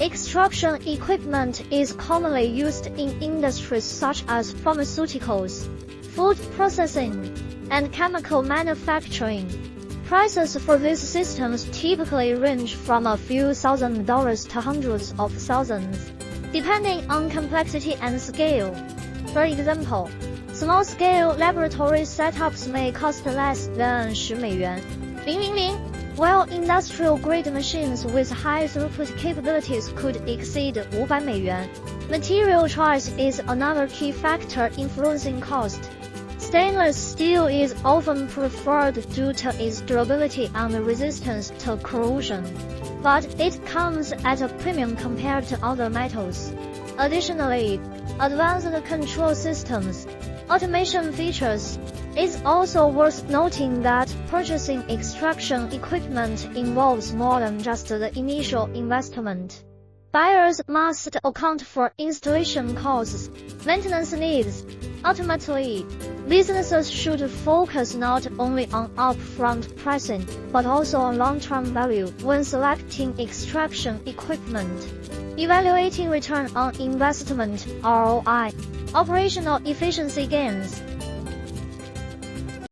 Extraction equipment is commonly used in industries such as pharmaceuticals, food processing, and chemical manufacturing. Prices for these systems typically range from a few $1,000s to hundreds of thousands, depending on complexity and scale. For example, small-scale laboratory setups may cost less than 10 美元, while industrial-grade machines with high throughput capabilities could exceed 500 美元. Material choice is another key factor influencing cost. Stainless steel is often preferred due to its durability and resistance to corrosion, but it comes at a premium compared to other metals. Additionally, advanced control systems, automation features. It's also worth noting that purchasing extraction equipment involves more than just the initial investment. Buyers must account for installation costs, maintenance needs. Ultimately, businesses should focus not only on upfront pricing, but also on long-term value when selecting extraction equipment. Evaluating return on investment (ROI), operational efficiency gains,